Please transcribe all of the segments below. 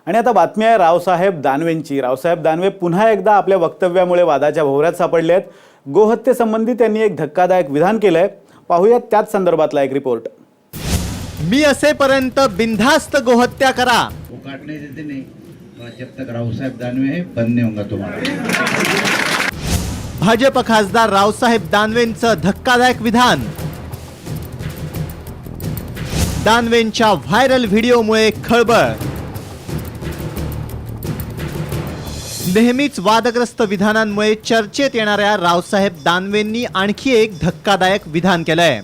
आणि आता बातमी आहे रावसाहेब दानवेंची। रावसाहेब दानवे पुन्हा एकदा आपल्या वक्तव्यामुळे वादाच्या भोवऱ्यात सापडले आहेत। गोहत्येसंबंधी त्यांनी एक धक्कादायक विधान केलंय। पाहूयात त्याच संदर्भातला एक रिपोर्ट। मी असेपर्यंत बिनधास्त गोहत्या करा। वो काटने देते नहीं, जब तक रावसाहेब दानवे है बंद नहीं होगा तुम्हारा। भाजप खासदार रावसाहेब दानवेंचं धक्कादायक विधान। दानवेंच्या व्हायरल व्हिडिओमुळे खळबळ। नेहमीच वादग्रस्त विधानांमुळे चर्चेत येणाऱ्या रावसाहेब दानवेंनी आणखी एक धक्कादायक विधान केलंय।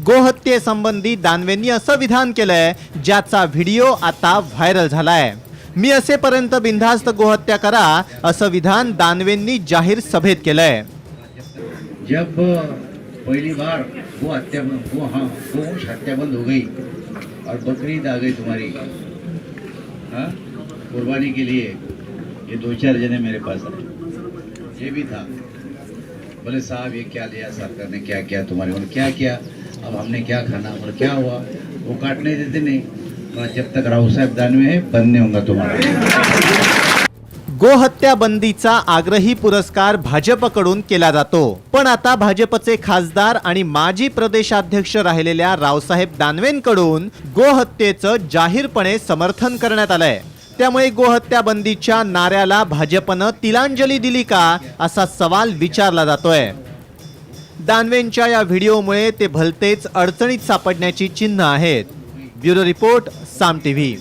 गोहत्येसंबंधी दानवेंनी असं विधान केलंय ज्याचा व्हिडिओ आता व्हायरल झालाय। मी असेपर्यंत बिनधास्त गोहत्या करा असं विधान दानवेंनी जाहीर सभेत केलंय। जब पहली बार वो हत्या बंद हो गई और बकरीद आ गई तुम्हारी, हाँ, कुर्बानी के लिए ये 2-4 जने मेरे पास आए। ये भी था, बोले साहब ये क्या लिया सरकार ने, क्या किया तुम्हारे, बोले क्या किया, अब हमने क्या खाना, बोले क्या हुआ, वो काटने देते नहीं, जब तक रावसाहेब दानवे है बंद नहीं होगा तुम्हारा। गोहत्या बंदीचा आग्रही पुरस्कार भाजपकडून केला जातो, पण आता भाजपचे खासदार आणि माजी प्रदेशाध्यक्ष राहिलेल्या रावसाहेब दानवेंकडून गोहत्येचं जाहीरपणे समर्थन करण्यात आलंय। त्यामुळे गोहत्या बंदीच्या नाऱ्याला भाजपनं तिलांजली दिली का असा सवाल विचारला जातोय। दानवेंच्या या व्हिडिओमुळे ते भलतेच अडचणीत सापडण्याची चिन्ह आहेत। ब्युरो रिपोर्ट, साम टीव्ही।